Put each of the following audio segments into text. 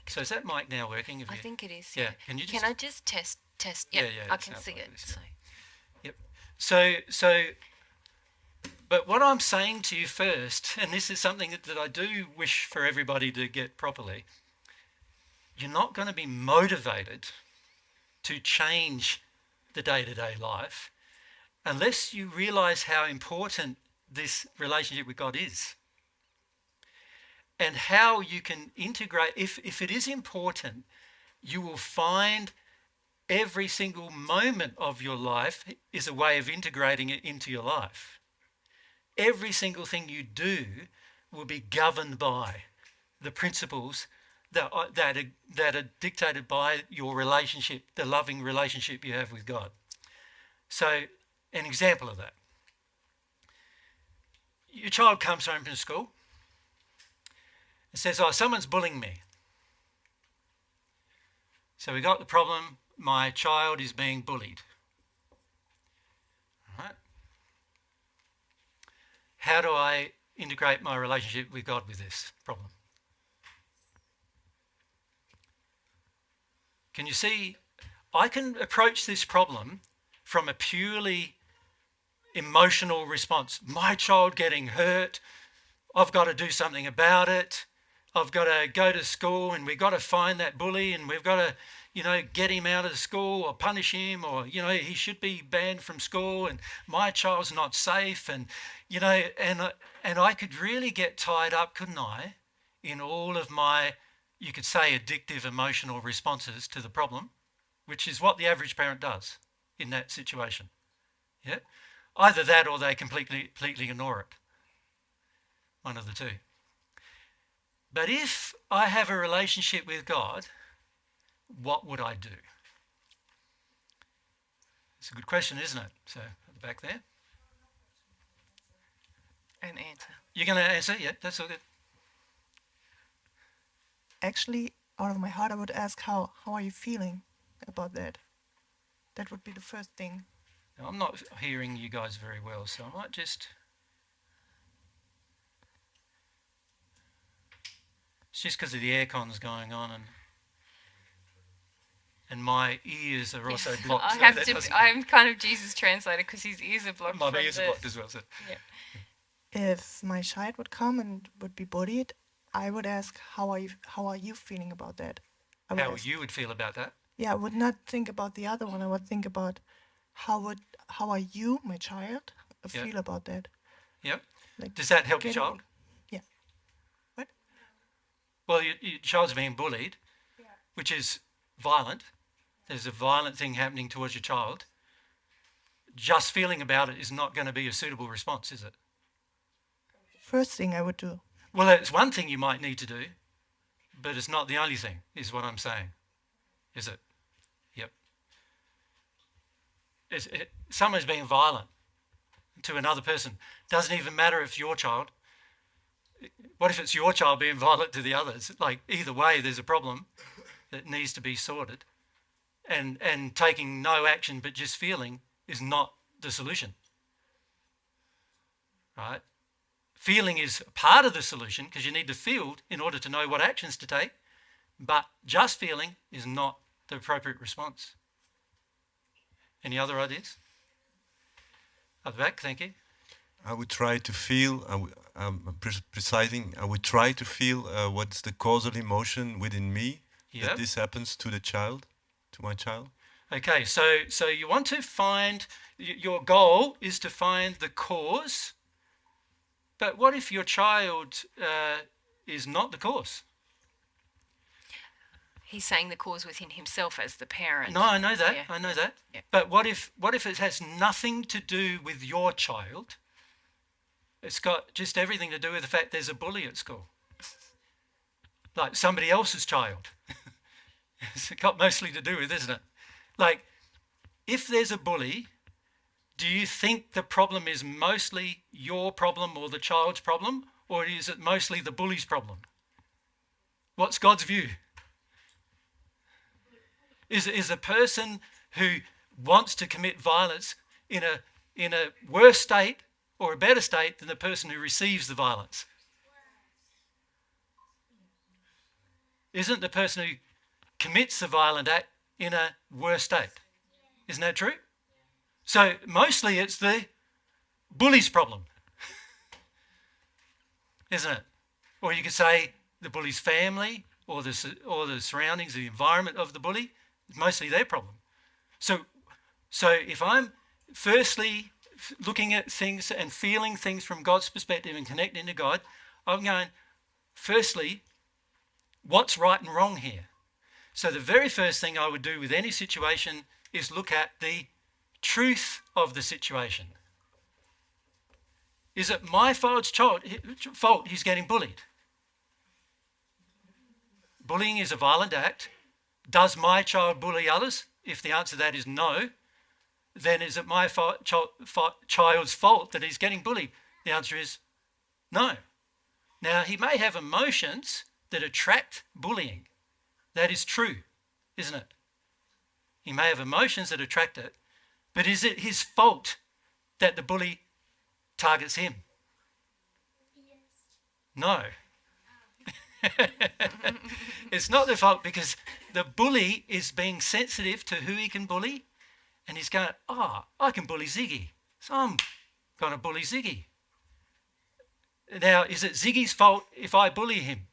So is that mic now working? I think it is. Yeah. Can you just... Can I just test? Yep, Yeah. I can see like it. this, So. Yep. So, but what I'm saying to you first, and this is something that I do wish for everybody to get properly, you're not going to be motivated to change the day-to-day life unless you realise how important this relationship with God is. And how you can integrate, if it is important, you will find every single moment of your life is a way of integrating it into your life. Every single thing you do will be governed by the principles that are dictated by your relationship, the loving relationship you have with God. So, an example of that. Your child comes home from school and says, "Oh, someone's bullying me." So we got the problem, my child is being bullied. All right. How do I integrate my relationship with God with this problem? Can you see, I can approach this problem from a purely emotional response. My child getting hurt, I've got to do something about it. I've got to go to school and we've got to find that bully and we've got to, get him out of the school or punish him, or, he should be banned from school and my child's not safe. And, and I could really get tied up, couldn't I, in all of my, you could say, addictive emotional responses to the problem, which is what the average parent does in that situation. Yeah, either that or they completely ignore it. One of the two. But if I have a relationship with God, what would I do? It's a good question, isn't it? So, at the back there. An answer. You're going to answer? Yeah, that's all good. Actually, out of my heart, I would ask, how are you feeling about that? That would be the first thing. Now, I'm not hearing you guys very well, so I might just... It's just because of the aircon's going on and my ears are also blocked. I'm kind of Jesus translator because his ears are blocked. My ears are blocked as well. So. Yeah. If my child would come and would be bullied, I would ask, how are you feeling about that? How you would feel about that? Yeah, I would not think about the other one. I would think about how are you, my child, feel about that? Yep. Like, does that help your child? Yeah. What? Well, your child's being bullied, which is violent. There's a violent thing happening towards your child. Just feeling about it is not going to be a suitable response, is it? First thing I would do. Well, it's one thing you might need to do, but it's not the only thing, is what I'm saying. Is it? Yep. Someone's being violent to another person. Doesn't even matter if it's your child. What if it's your child being violent to the others? Like, either way, there's a problem that needs to be sorted. And taking no action but just feeling is not the solution. Right? Feeling is part of the solution because you need to feel in order to know what actions to take, but just feeling is not the appropriate response. Any other ideas? At the back, thank you. I would try to feel, precising, I would try to feel what's the causal emotion within me that this happens to the child, to my child. Okay, so you want to find, your goal is to find the cause, but what if your child is not the cause? He's saying the cause within himself as the parent. No, I know that. Yeah. I know that. Yeah. But what if it has nothing to do with your child? It's got just everything to do with the fact there's a bully at school. Like somebody else's child. It's got mostly to do with, isn't it? Like, if there's a bully, do you think the problem is mostly your problem or the child's problem? Or is it mostly the bully's problem? What's God's view? Is a person who wants to commit violence in a worse state or a better state than the person who receives the violence? isn't the person who commits the violent act in a worse state. Isn't that true? So mostly it's the bully's problem, isn't it? Or you could say the bully's family or the surroundings, the environment of the bully, it's mostly their problem. So if I'm firstly looking at things and feeling things from God's perspective and connecting to God, I'm going, firstly, what's right and wrong here? So the very first thing I would do with any situation is look at the truth of the situation. Is it my fault he's getting bullied? Bullying is a violent act. Does my child bully others? If the answer to that is no, then is it my child's fault that he's getting bullied? The answer is no. Now, he may have emotions that attract bullying. That is true, isn't it? He may have emotions that attract it, but is it his fault that the bully targets him? Yes. No. It's not the fault, because the bully is being sensitive to who he can bully, and he's going, I can bully Ziggy, so I'm going to bully Ziggy. Now, is it Ziggy's fault if I bully him?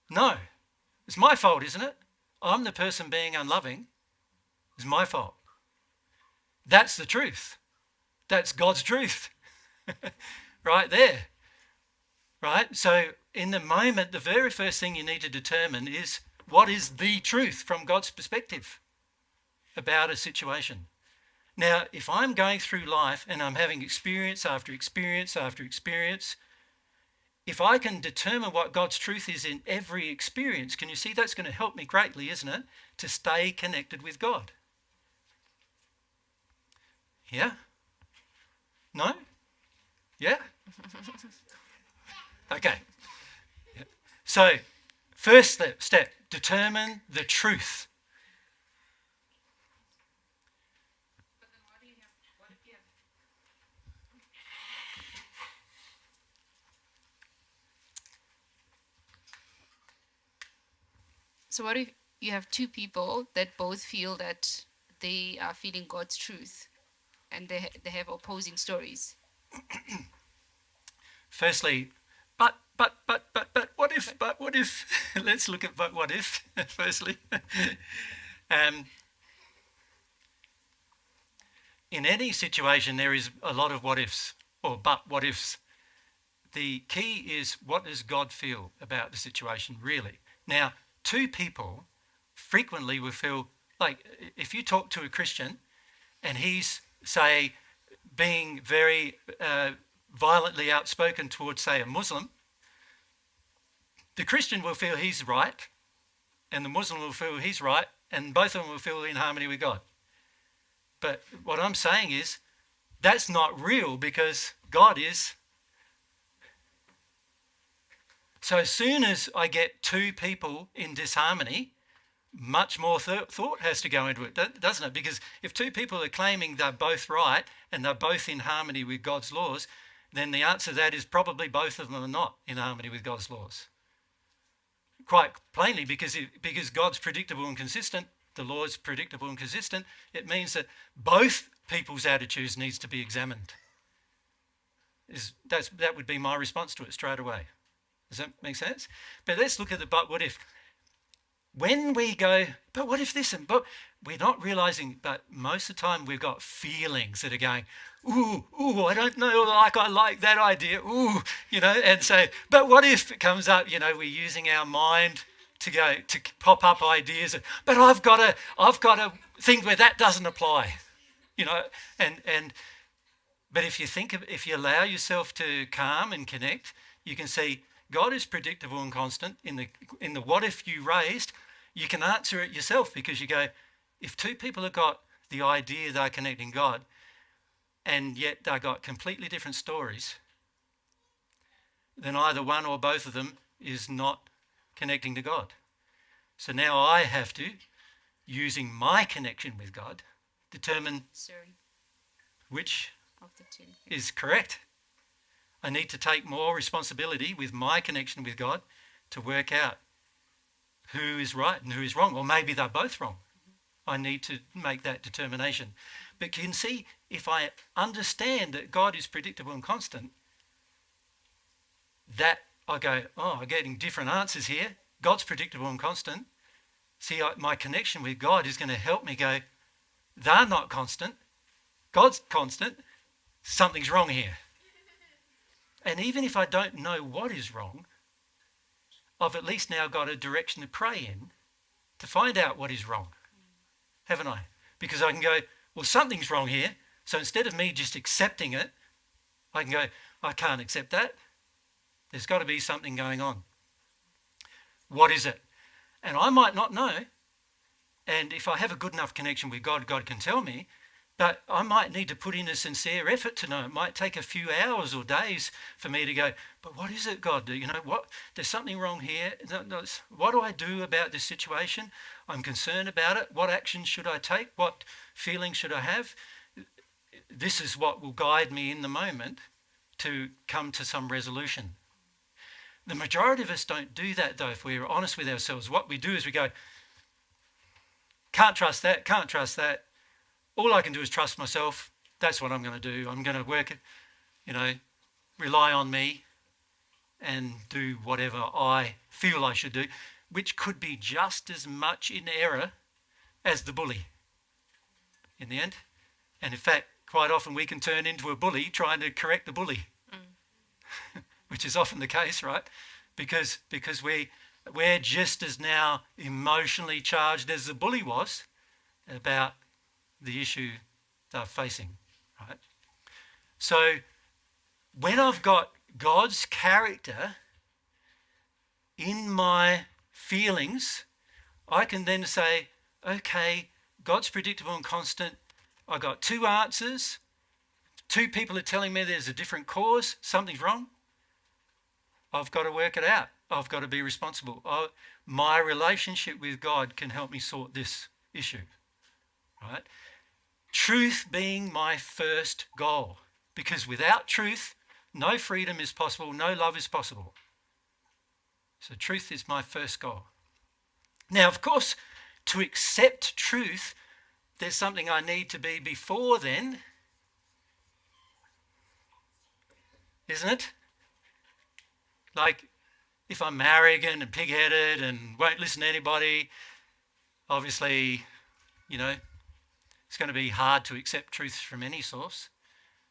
No. It's my fault, isn't it? I'm the person being unloving. It's my fault. That's the truth. That's God's truth. Right there. Right? So in the moment, the very first thing you need to determine is, what is the truth from God's perspective about a situation? Now, if I'm going through life and I'm having experience after experience after experience, if I can determine what God's truth is in every experience, can you see that's going to help me greatly, isn't it, to stay connected with God? Yeah? No? Yeah? Okay. So, first step, determine the truth. So what if you have two people that both feel that they are feeling God's truth, and they have opposing stories? Firstly, but what if, let's look at but what if, firstly. In any situation, there is a lot of what ifs, or but what ifs. The key is, what does God feel about the situation, really? Now, two people frequently will feel like, if you talk to a Christian and he's, say, being very violently outspoken towards, say, a Muslim, the Christian will feel he's right, and the Muslim will feel he's right, and both of them will feel in harmony with God. But what I'm saying is, that's not real, because God is. So as soon as I get two people in disharmony, much more thought has to go into it, doesn't it? Because if two people are claiming they're both right and they're both in harmony with God's laws, then the answer to that is probably both of them are not in harmony with God's laws. Quite plainly, because God's predictable and consistent, the law is predictable and consistent, it means that both people's attitudes needs to be examined. That would be my response to it straight away. Does that make sense? But let's look at the but what if. When we go, but what if this, and but we're not realizing, but most of the time we've got feelings that are going, ooh, I don't know, I like that idea, ooh, and so, but what if it comes up, we're using our mind to pop up ideas, but I've got a thing where that doesn't apply, but if you allow yourself to calm and connect, you can see God is predictable and constant. In the what if you raised, you can answer it yourself, because you go, if two people have got the idea they're connecting God, and yet they've got completely different stories, then either one or both of them is not connecting to God. So now I have to, using my connection with God, determine which Of the two. is correct. I need to take more responsibility with my connection with God to work out who is right and who is wrong, or maybe they're both wrong. I need to make that determination. But you can see, if I understand that God is predictable and constant, that I go, oh, I'm getting different answers here. God's predictable and constant. See, my connection with God is going to help me go, they're not constant. God's constant. Something's wrong here. And even if I don't know what is wrong, I've at least now got a direction to pray in to find out what is wrong, haven't I? Because I can go, well, something's wrong here. So instead of me just accepting it, I can go, I can't accept that. There's got to be something going on. What is it? And I might not know. And if I have a good enough connection with God, God can tell me. But I might need to put in a sincere effort to know. It might take a few hours or days for me to go, but what is it, God? You know, what? There's something wrong here. What do I do about this situation? I'm concerned about it. What action should I take? What feeling should I have? This is what will guide me in the moment to come to some resolution. The majority of us don't do that, though, if we're honest with ourselves. What we do is we go, can't trust that, can't trust that. All I can do is trust myself. That's what I'm going to do. I'm going to work it, rely on me and do whatever I feel I should do, which could be just as much in error as the bully in the end. And in fact, quite often we can turn into a bully trying to correct the bully, which is often the case, right? Because we're just as now emotionally charged as the bully was about the issue they're facing, right? So when I've got God's character in my feelings, I can then say, okay, God's predictable and constant. I got two answers. Two people are telling me there's a different cause. Something's wrong. I've got to work it out. I've got to be responsible. My relationship with God can help me sort this issue, right? Truth being my first goal, because without truth, no freedom is possible, no love is possible. So truth is my first goal. Now, of course, to accept truth, there's something I need to be before then, isn't it? Like, if I'm arrogant and pig-headed and won't listen to anybody, obviously, it's going to be hard to accept truth from any source.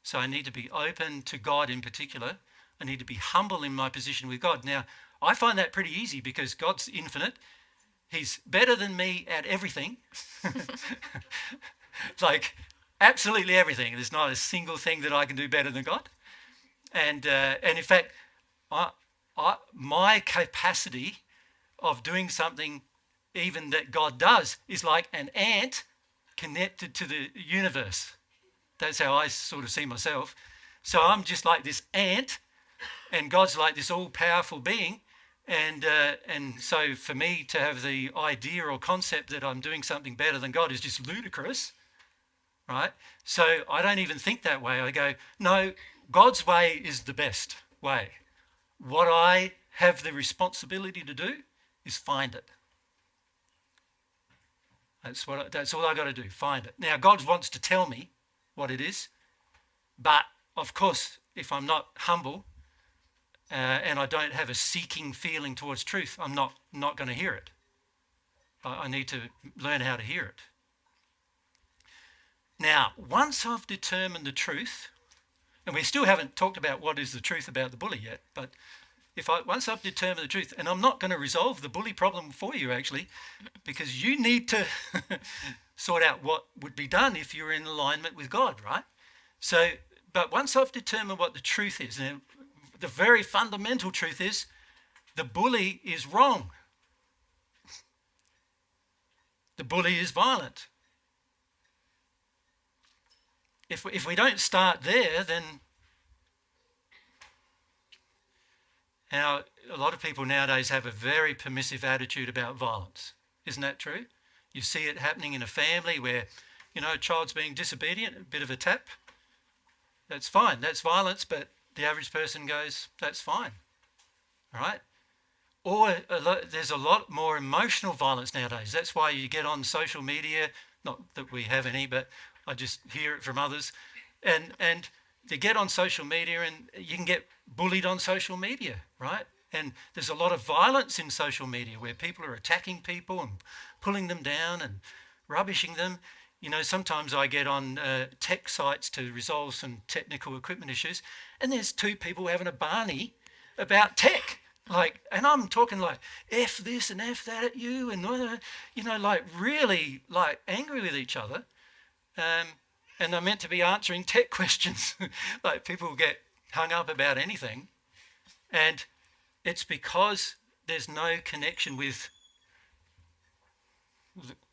So I need to be open to God in particular. I need to be humble in my position with God. Now, I find that pretty easy because God's infinite. He's better than me at everything. Like, absolutely everything. There's not a single thing that I can do better than God. And in fact, my capacity of doing something even that God does is like an ant connected to the universe. That's how I sort of see myself. So I'm just like this ant, and God's like this all-powerful being. And so for me to have the idea or concept that I'm doing something better than God is just ludicrous, right? So I don't even think that way. I go, no, God's way is the best way. What I have the responsibility to do is find it. That's all I got to do, find it. Now, God wants to tell me what it is, but of course, if I'm not humble and I don't have a seeking feeling towards truth, I'm not going to hear it. I need to learn how to hear it. Now, once I've determined the truth, and we still haven't talked about what is the truth about the bully yet, but once I've determined the truth, and I'm not going to resolve the bully problem for you actually, because you need to sort out what would be done if you're in alignment with God, right? So, but once I've determined what the truth is, and the very fundamental truth is, the bully is wrong. The bully is violent. If we don't start there, then now, a lot of people nowadays have a very permissive attitude about violence. Isn't that true? You see it happening in a family where, a child's being disobedient, a bit of a tap. That's fine. That's violence, but the average person goes, that's fine. All right? or there's a lot more emotional violence nowadays. That's why you get on social media, not that we have any, but I just hear it from others, and you get on social media and you can get bullied on social media, right? And there's a lot of violence in social media where people are attacking people and pulling them down and rubbishing them. You know, sometimes I get on tech sites to resolve some technical equipment issues, and there's two people having a barney about tech. Like, and I'm talking like F this and F that at you, and you know, like really like angry with each other. And they're meant to be answering tech questions. Like, people get hung up about anything, and it's because there's no connection with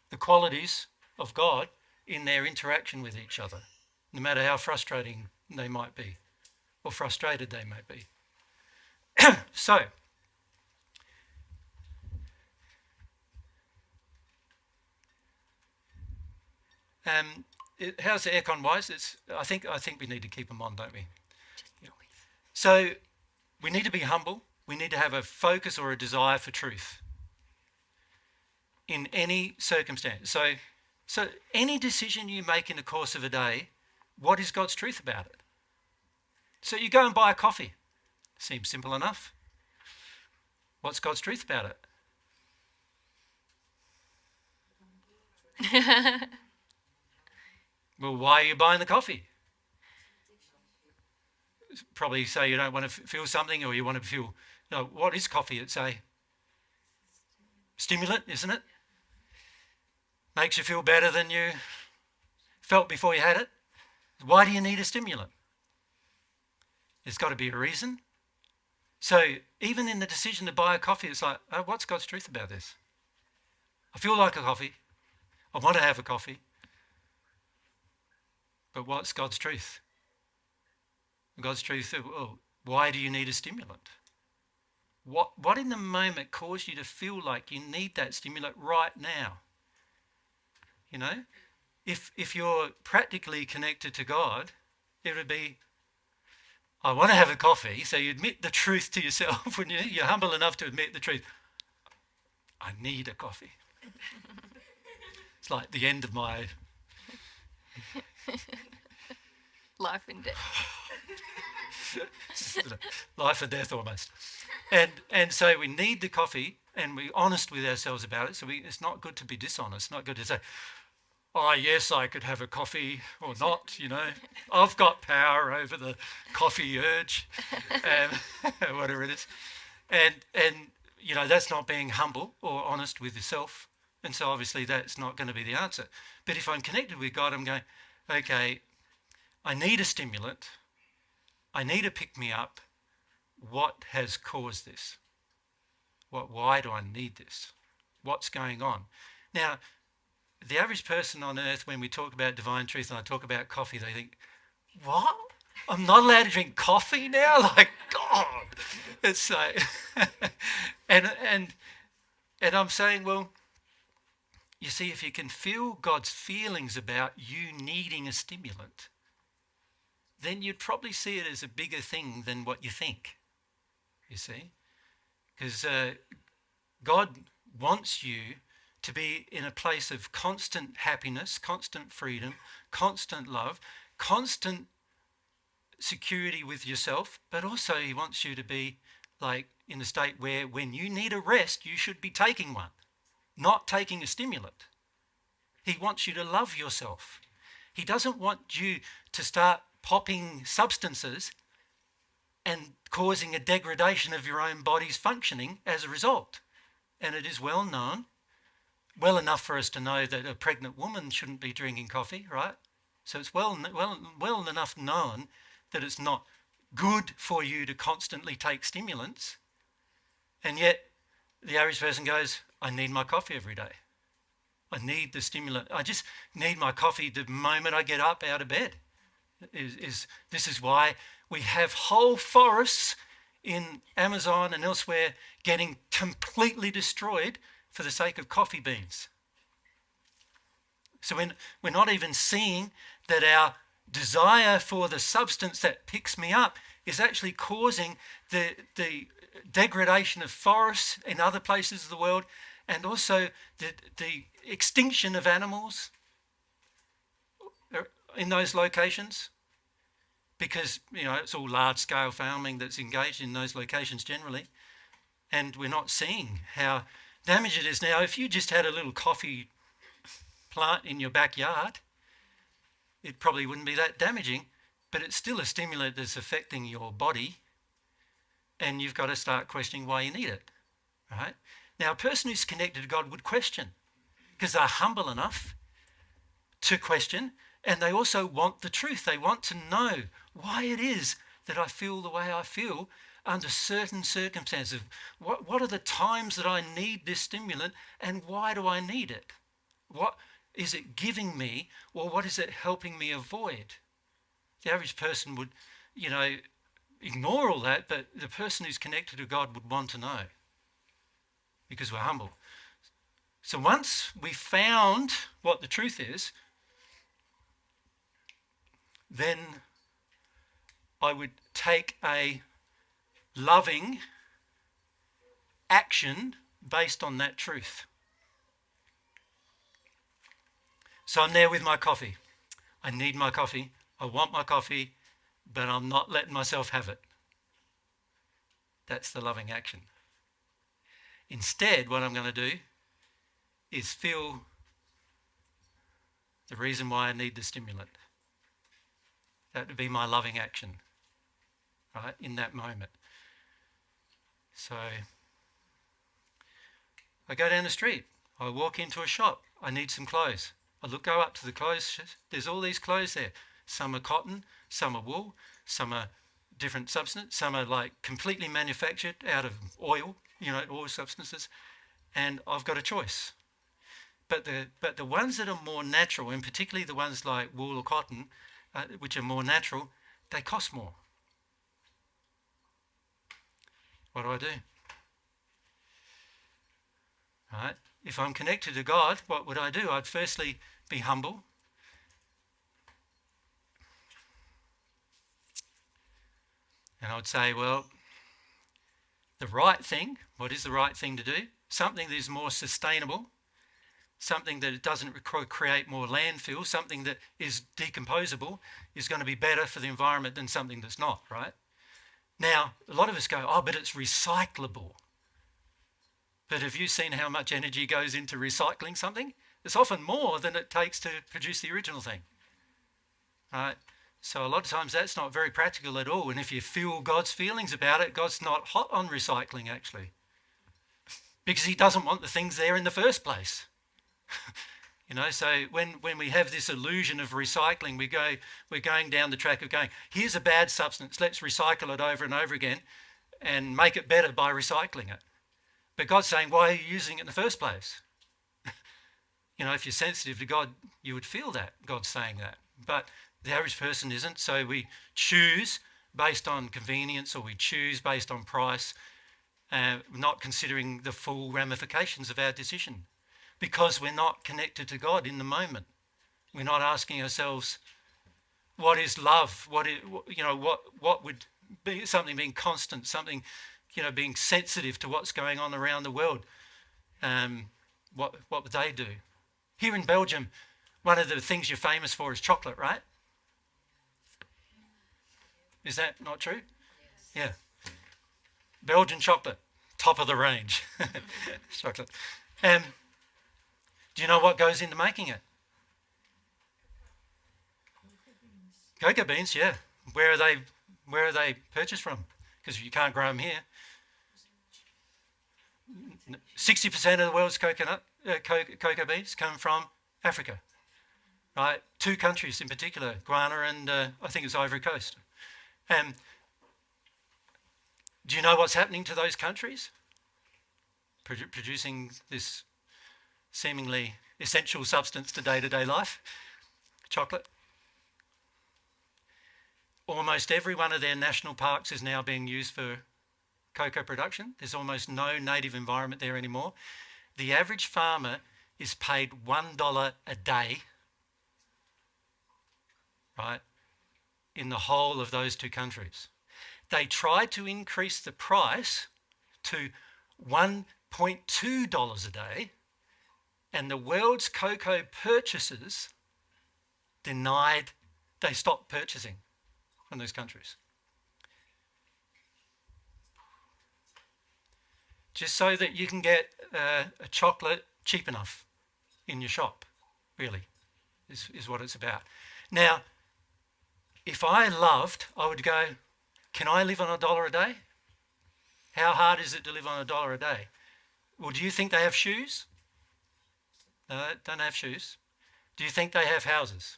the qualities of God in their interaction with each other, no matter how frustrating they might be or frustrated they may be. So, how's the aircon wise? I think we need to keep them on, don't we? So we need to be humble. We need to have a focus or a desire for truth in any circumstance. So any decision you make in the course of a day, what is God's truth about it? So you go and buy a coffee. Seems simple enough. What's God's truth about it? Well, why are you buying the coffee? Probably say you don't want to feel something, or you want to feel... No, what is coffee? It's a stimulant, isn't it? Makes you feel better than you felt before you had it. Why do you need a stimulant? There's got to be a reason. So even in the decision to buy a coffee, it's like, oh, what's God's truth about this? I feel like a coffee. I want to have a coffee. But what's God's truth? God's truth, well, why do you need a stimulant? What in the moment caused you to feel like you need that stimulant right now? You know, if you're practically connected to God, it would be, I want to have a coffee. So you admit the truth to yourself when you're humble enough to admit the truth. I need a coffee. It's like the end of my life and death. Life and death almost. And so we need the coffee, and we're honest with ourselves about it. So it's not good to be dishonest. It's not good to say, oh, yes, I could have a coffee or not, you know. I've got power over the coffee urge, whatever it is. And you know, that's not being humble or honest with yourself. And so obviously that's not going to be the answer. But if I'm connected with God, I'm going, okay, I need a stimulant. I need to pick me up. What has caused this? Why do I need this? What's going on? Now, the average person on earth, when we talk about divine truth and I talk about coffee, they think, what? I'm not allowed to drink coffee now? Like, God. It's like, and I'm saying, well, you see, if you can feel God's feelings about you needing a stimulant, then you'd probably see it as a bigger thing than what you think, you see. Because God wants you to be in a place of constant happiness, constant freedom, constant love, constant security with yourself, but also he wants you to be like in a state where when you need a rest, you should be taking one, not taking a stimulant. He wants you to love yourself. He doesn't want you to start popping substances and causing a degradation of your own body's functioning as a result. And it is well known, well enough for us to know that a pregnant woman shouldn't be drinking coffee, right? So it's well enough known that it's not good for you to constantly take stimulants. And yet the average person goes, I need my coffee every day. I need the stimulant. I just need my coffee the moment I get up out of bed. This is why we have whole forests in Amazon and elsewhere getting completely destroyed for the sake of coffee beans. So we're not even seeing that our desire for the substance that picks me up is actually causing the degradation of forests in other places of the world, and also the extinction of animals in those locations, because it's all large-scale farming that's engaged in those locations generally, and we're not seeing how damaged it is. Now, if you just had a little coffee plant in your backyard, it probably wouldn't be that damaging, but it's still a stimulant that's affecting your body, and you've got to start questioning why you need it, right? Now, a person who's connected to God would question, because they're humble enough to question, and they also want the truth. They want to know why it is that I feel the way I feel under certain circumstances. What are the times that I need this stimulant, and why do I need it? What is it giving me, or what is it helping me avoid? The average person would, ignore all that, but the person who's connected to God would want to know, because we're humble. So once we found what the truth is, then I would take a loving action based on that truth. So I'm there with my coffee. I need my coffee. I want my coffee, but I'm not letting myself have it. That's the loving action. Instead, what I'm going to do is feel the reason why I need the stimulant. That would be my loving action, right, in that moment. So I go down the street. I walk into a shop. I need some clothes. Go up to the clothes. There's all these clothes there. Some are cotton, some are wool, some are different substance, some are like completely manufactured out of oil, oil substances, and I've got a choice. But the ones that are more natural, and particularly the ones like wool or cotton, which are more natural, they cost more. What do I do? Right? If I'm connected to God, what would I do? I'd firstly be humble. And I would say, well, the right thing, what is the right thing to do? Something that is more sustainable, something that doesn't create more landfill, something that is decomposable is going to be better for the environment than something that's not, right? Now, a lot of us go, oh, but it's recyclable. But have you seen how much energy goes into recycling something? It's often more than it takes to produce the original thing, right? So a lot of times that's not very practical at all. And if you feel God's feelings about it, God's not hot on recycling, actually, because he doesn't want the things there in the first place. So when we have this illusion of recycling, we're going down the track of going, here's a bad substance, let's recycle it over and over again and make it better by recycling it. But God's saying, why are you using it in the first place? If you're sensitive to God, you would feel that God's saying that. But the average person isn't, so we choose based on convenience, or we choose based on price, not considering the full ramifications of our decision, because we're not connected to God in the moment. We're not asking ourselves, what is love? What would be something being constant, something, being sensitive to what's going on around the world? What would they do? Here in Belgium, one of the things you're famous for is chocolate, right? Is that not true? Yes. Yeah. Belgian chocolate, top of the range. Chocolate. Do you know what goes into making it? Cocoa beans, yeah. Where are they purchased from? Because you can't grow them here. 60% of the world's cocoa beans come from Africa, right? 2 countries in particular, Ghana and I think it's Ivory Coast. Do you know what's happening to those countries? Producing this seemingly essential substance to day-to-day life, chocolate. Almost every one of their national parks is now being used for cocoa production. There's almost no native environment there anymore. The average farmer is paid $1 a day, right, in the whole of those two countries. They tried to increase the price to $1.2 a day, and the world's cocoa purchasers they stopped purchasing from those countries. Just so that you can get a chocolate cheap enough in your shop, really, is what it's about. Now, if I would go, can I live on $1 a day? How hard is it to live on $1 a day? Well, do you think they have shoes? No, they don't have shoes. Do you think they have houses?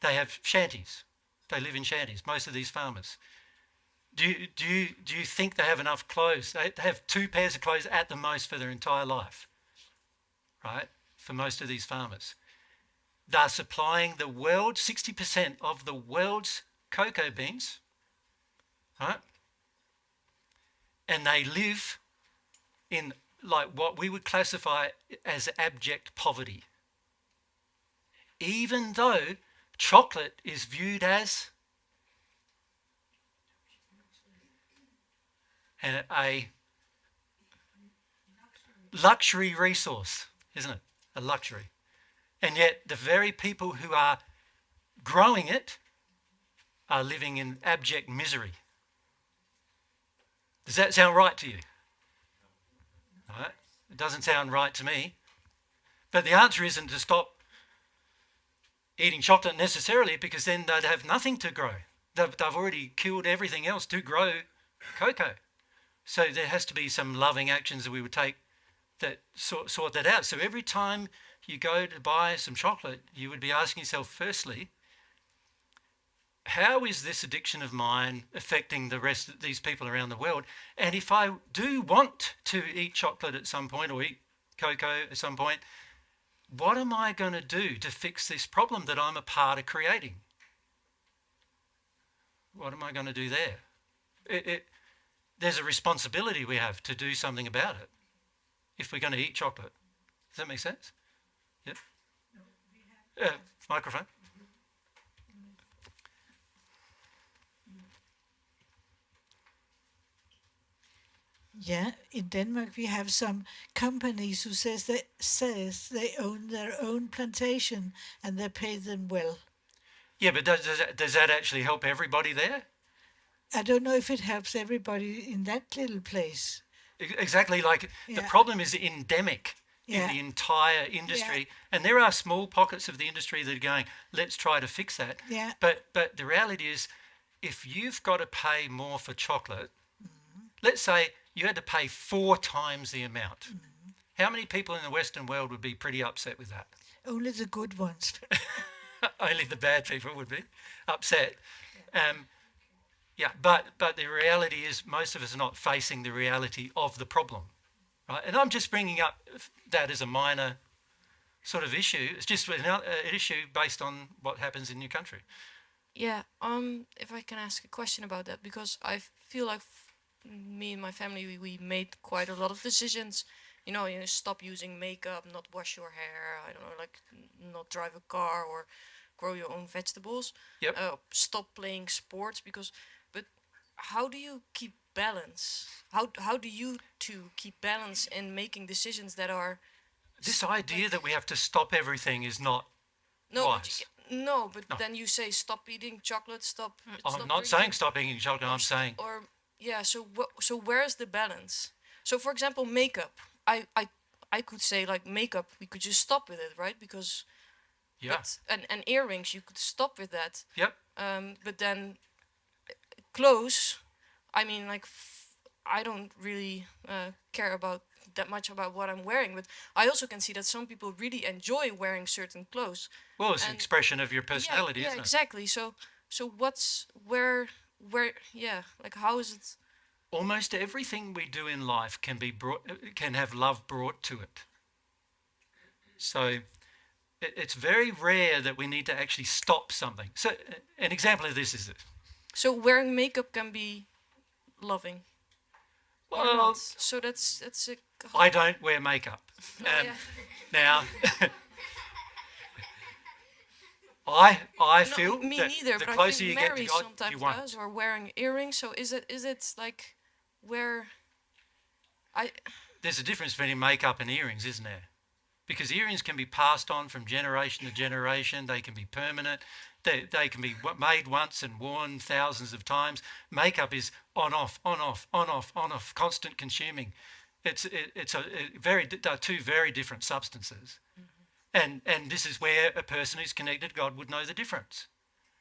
They have shanties. They live in shanties, most of these farmers. Do you think they have enough clothes? They have 2 pairs of clothes at the most for their entire life, right? For most of these farmers. They're supplying the world, 60% of the world's cocoa beans, right? And they live in like what we would classify as abject poverty. Even though chocolate is viewed as a luxury resource, isn't it? A luxury. And yet the very people who are growing it are living in abject misery. Does that sound right to you? All right. It doesn't sound right to me. But the answer isn't to stop eating chocolate necessarily, because then they'd have nothing to grow. They've already killed everything else to grow cocoa. So there has to be some loving actions that we would take that sort that out. So every time you go to buy some chocolate, you would be asking yourself, firstly, how is this addiction of mine affecting the rest of these people around the world? And if I do want to eat chocolate at some point, or eat cocoa at some point, what am I going to do to fix this problem that I'm a part of creating? What am I going to do there? There's a responsibility we have to do something about it if we're going to eat chocolate. Does that make sense? Yep. Microphone. Yeah, in Denmark we have some companies who says they own their own plantation and they pay them well. Yeah, but does that actually help everybody there? I don't know if it helps everybody in that little place. Exactly, like the problem is endemic in the entire industry, and there are small pockets of the industry that are going, let's try to fix that. Yeah. But the reality is, if you've got to pay more for chocolate, let's say you had to pay 4 times the amount. How many people in the Western world would be pretty upset with that? Only the good ones. Only the bad people would be upset. But the reality is most of us are not facing the reality of the problem, right? And I'm just bringing up that as a minor sort of issue. It's just an issue based on what happens in your country. Yeah, if I can ask a question about that, because I feel like me and my family, we made quite a lot of decisions. You know, stop using makeup, not wash your hair, I don't know, like not drive a car or grow your own vegetables. Yep. Stop playing sports but how do you keep balance? How do you two keep balance in making decisions that are... This idea that we have to stop everything is not wise. But then you say stop eating chocolate, stop I'm not saying stop eating chocolate, I'm saying... So where's the balance? So for example, makeup. I could say like makeup, we could just stop with it, right? Because... Yeah. And earrings, you could stop with that. Yep. But then clothes, I mean, like, I don't really care about that much about what I'm wearing, but I also can see that some people really enjoy wearing certain clothes. Well, it's an expression of your personality, isn't it? Yeah, exactly. So what's where like how is it? Almost everything we do in life can have love brought to it. So it's very rare that we need to actually stop something. So an example of this is this. So wearing makeup can be loving. Or Well, not. So that's a... I don't wear makeup. Now, I No, feel me that neither. the But I closer think you get to Mary God, sometimes you won't. does, or wearing earrings. So is it like where I There's a difference between makeup and earrings, isn't there? Because earrings can be passed on from generation to generation. They can be permanent. They can be made once and worn thousands of times. Makeup is on, off, on, off, on, off, on, off, constant consuming. They're two very different substances. And this is where a person who's connected to God would know the difference.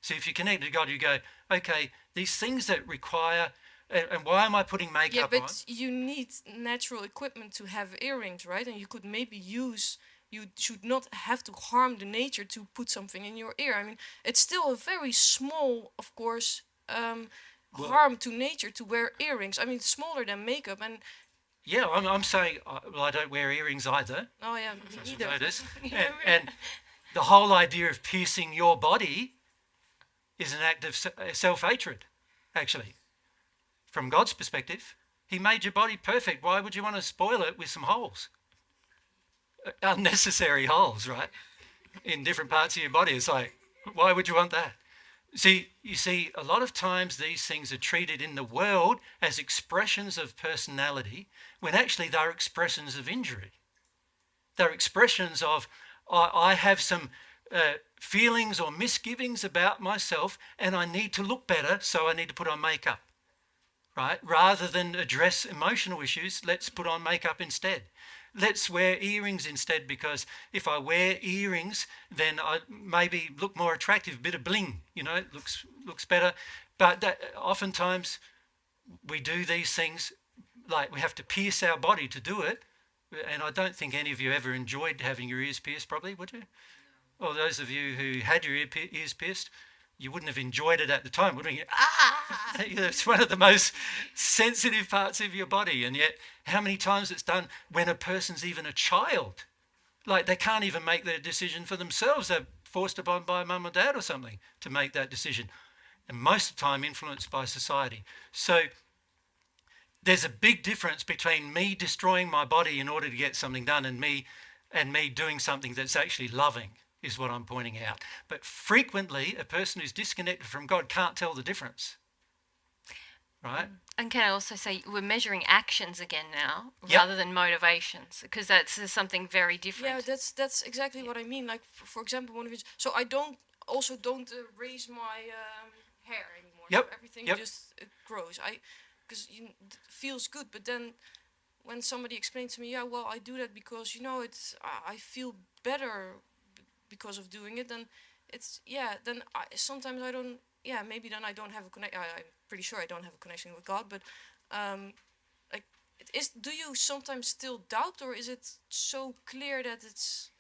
So if you're connected to God, you go, okay, these things that require, and why am I putting makeup on? you need natural equipment to have earrings, right? And you could maybe use. You should not have to harm the nature to put something in your ear. I mean, it's still a very small, of course, harm to nature to wear earrings. I mean, it's smaller than makeup. And Yeah, I'm saying, I don't wear earrings either. oh yeah, me As you neither. notice. And the whole idea of piercing your body is an act of self-hatred, actually. From God's perspective, he made your body perfect. Why would you want to spoil it with some holes? Unnecessary holes, right? In different parts of your body. It's like, why would you want that? You see, a lot of times these things are treated in the world as expressions of personality when actually they're expressions of injury. They're expressions of, I have some feelings or misgivings about myself and I need to look better, so I need to put on makeup, right? Rather than address emotional issues, let's put on makeup instead. Let's wear earrings instead, because if I wear earrings, then I maybe look more attractive, a bit of bling, looks better. But oftentimes we do these things, like we have to pierce our body to do it. And I don't think any of you ever enjoyed having your ears pierced, probably, would you? No. Or those of you who had your ears pierced, you wouldn't have enjoyed it at the time, would you? It's one of the most sensitive parts of your body. And yet, how many times it's done when a person's even a child? Like they can't even make their decision for themselves. They're forced upon by mum or dad or something to make that decision. And most of the time influenced by society. So there's a big difference between me destroying my body in order to get something done and me doing something that's actually loving, is what I'm pointing out. But frequently, a person who's disconnected from God can't tell the difference, right? And can I also say we're measuring actions again now Yep. rather than motivations, because that's something very different. Yeah, that's exactly what I mean. Like for example, one of his. So I don't raise my hair anymore. Yep, So everything yep. just grows. Because it feels good. But then when somebody explains to me, yeah, well, I do that because it's I feel better because of doing it. Then it's Then sometimes I don't. Yeah, maybe then I don't have a connection. I'm pretty sure I don't have a connection with God. But like, do you sometimes still doubt, or is it so clear that it's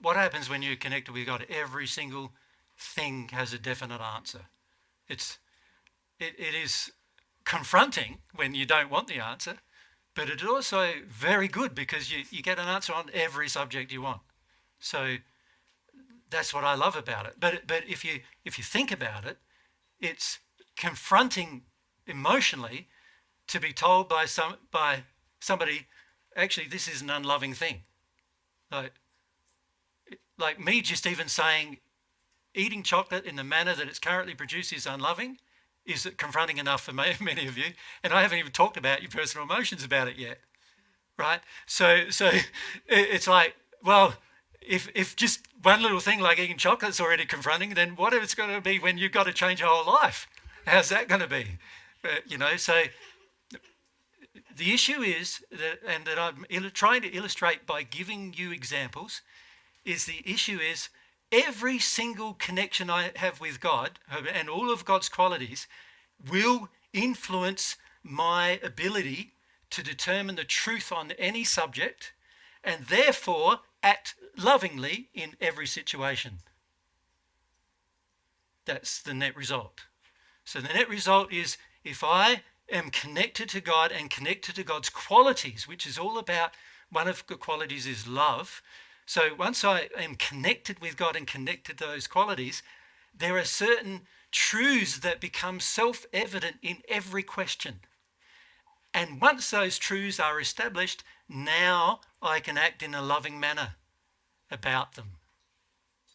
What happens when you're connected with God? Every single thing has a definite answer. It is confronting when you don't want the answer, but it's also very good because you get an answer on every subject you want. So that's what I love about it. But if you think about it, it's confronting emotionally to be told by somebody, actually, this is an unloving thing. Like me just even saying eating chocolate in the manner that it's currently produced is unloving is confronting enough for many of you. And I haven't even talked about your personal emotions about it yet, right? So it's like, well, if just one little thing like eating chocolate is already confronting, then what it's going to be when you've got to change your whole life? How's that going to be? So the issue is that I'm trying to illustrate by giving you examples, is the issue is every single connection I have with God and all of God's qualities will influence my ability to determine the truth on any subject and therefore act lovingly in every situation. That's the net result. So the net result is if I am connected to God and connected to God's qualities, which is all about, one of the qualities is love. So once I am connected with God and connected to those qualities, there are certain truths that become self-evident in every question. And once those truths are established, now I can act in a loving manner about them.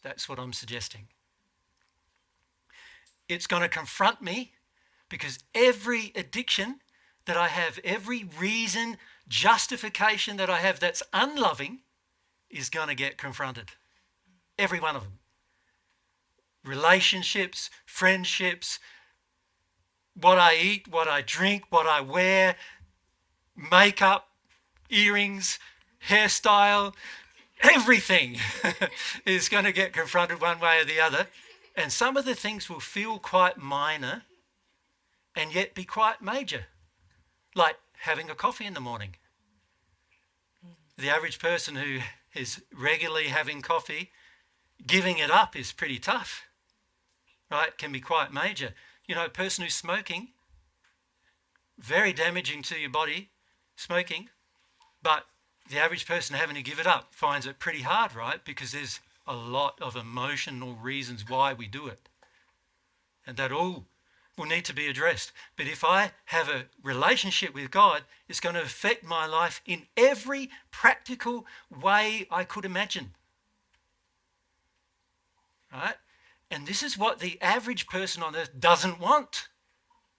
That's what I'm suggesting. It's going to confront me because every addiction that I have, every reason, justification that I have that's unloving is going to get confronted. Every one of them. Relationships, friendships, what I eat, what I drink, what I wear, makeup, earrings, hairstyle, everything is going to get confronted one way or the other. And some of the things will feel quite minor and yet be quite major, like having a coffee in the morning. The average person who is regularly having coffee, giving it up is pretty tough, right? Can be quite major. You know, a person who's smoking, very damaging to your body, smoking, but the average person having to give it up finds it pretty hard, right? Because there's a lot of emotional reasons why we do it. And that all will need to be addressed. But if I have a relationship with God, it's going to affect my life in every practical way I could imagine. Right? And this is what the average person on earth doesn't want.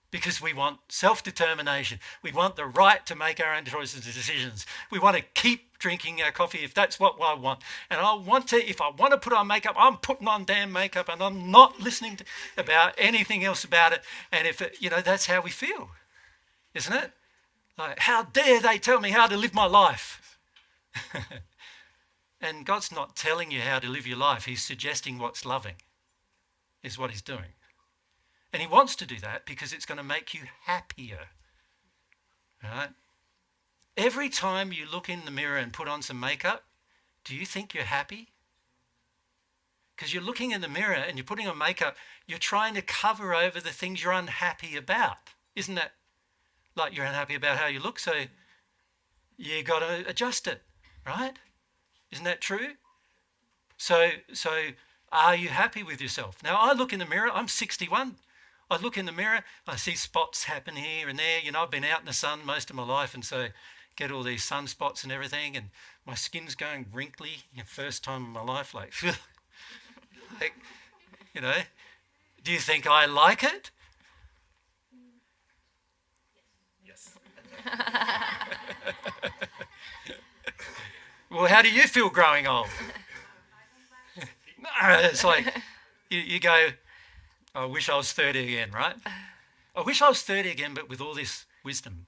Because we want self-determination. We want the right to make our own choices and decisions. We want to keep drinking our coffee if that's what I want. And if I want to put on makeup, I'm putting on damn makeup and I'm not listening about anything else about it. And that's how we feel, isn't it? Like, how dare they tell me how to live my life? And God's not telling you how to live your life. He's suggesting what's loving is what he's doing. And he wants to do that because it's going to make you happier. Right? Every time you look in the mirror and put on some makeup, do you think you're happy? Because you're looking in the mirror and you're putting on makeup, you're trying to cover over the things you're unhappy about. Isn't that like you're unhappy about how you look? So you got to adjust it, right? Isn't that true? So are you happy with yourself? Now, I look in the mirror, I'm 61. I look in the mirror, I see spots happen here and there. You know, I've been out in the sun most of my life, and so get all these sunspots and everything, and my skin's going wrinkly. First time in my life, like, do you think I like it? Yes. Well, how do you feel growing old? No, it's like you go, I wish I was 30 again, right? I wish I was 30 again, but with all this wisdom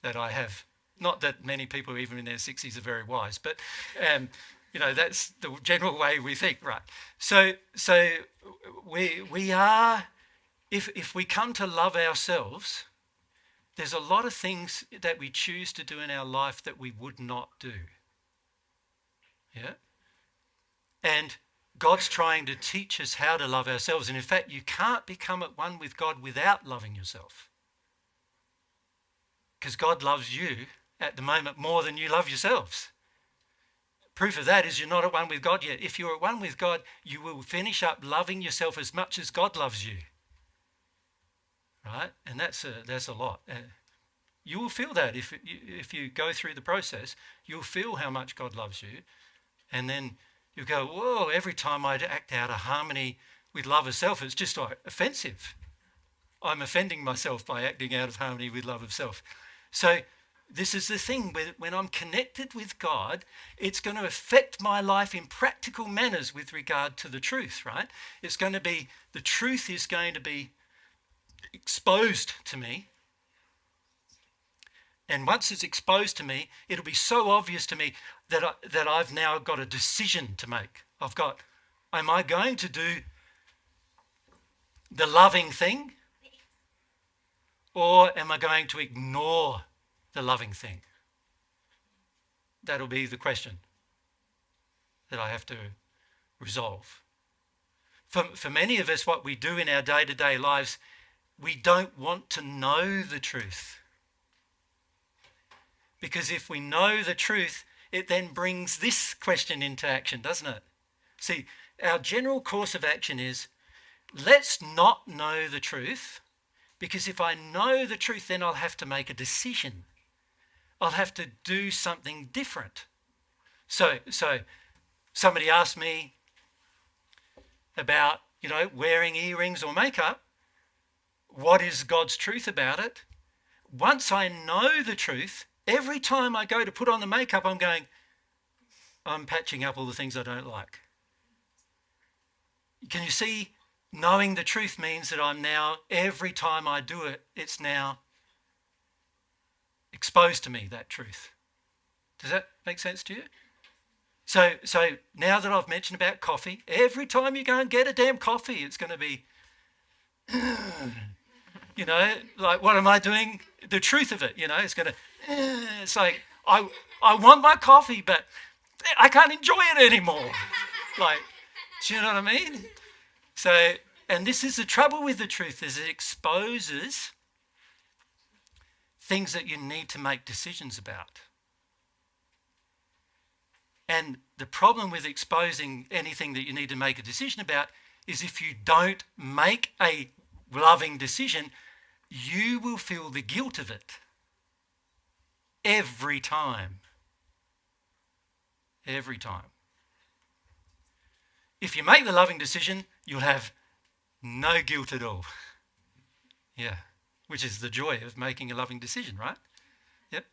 that I have. Not that many people, even in their 60s, are very wise, but, that's the general way we think, right? So we are, if we come to love ourselves, there's a lot of things that we choose to do in our life that we would not do. Yeah? And God's trying to teach us how to love ourselves. And in fact, you can't become at one with God without loving yourself. Because God loves you at the moment more than you love yourselves. Proof of that is you're not at one with God yet. If you're at one with God, you will finish up loving yourself as much as God loves you. Right? And that's a lot. You will feel that if you go through the process. You'll feel how much God loves you. And then you go, whoa, every time I act out of harmony with love of self, it's just offensive. I'm offending myself by acting out of harmony with love of self. So this is the thing, when I'm connected with God, it's going to affect my life in practical manners with regard to the truth, right? The truth is going to be exposed to me. And once it's exposed to me, it'll be so obvious to me that I've now got a decision to make. Am I going to do the loving thing, or am I going to ignore the loving thing? That'll be the question that I have to resolve. For many of us, what we do in our day-to-day lives, we don't want to know the truth. Because if we know the truth, it then brings this question into action, doesn't it? See, our general course of action is, let's not know the truth, because if I know the truth, then I'll have to make a decision. I'll have to do something different. So somebody asked me about, wearing earrings or makeup. What is God's truth about it? Once I know the truth, every time I go to put on the makeup, I'm patching up all the things I don't like. Can you see? Knowing the truth means that I'm now, every time I do it, it's now exposed to me, that truth. Does that make sense to you? So now that I've mentioned about coffee, every time you go and get a damn coffee, it's going to be, like, what am I doing? The truth of it, it's going to, it's like, I want my coffee, but I can't enjoy it anymore. Like, do you know what I mean? So, and this is the trouble with the truth, is it exposes things that you need to make decisions about. And the problem with exposing anything that you need to make a decision about is if you don't make a loving decision, you will feel the guilt of it every time. Every time. If you make the loving decision, you'll have no guilt at all. Yeah, which is the joy of making a loving decision, right? Yep.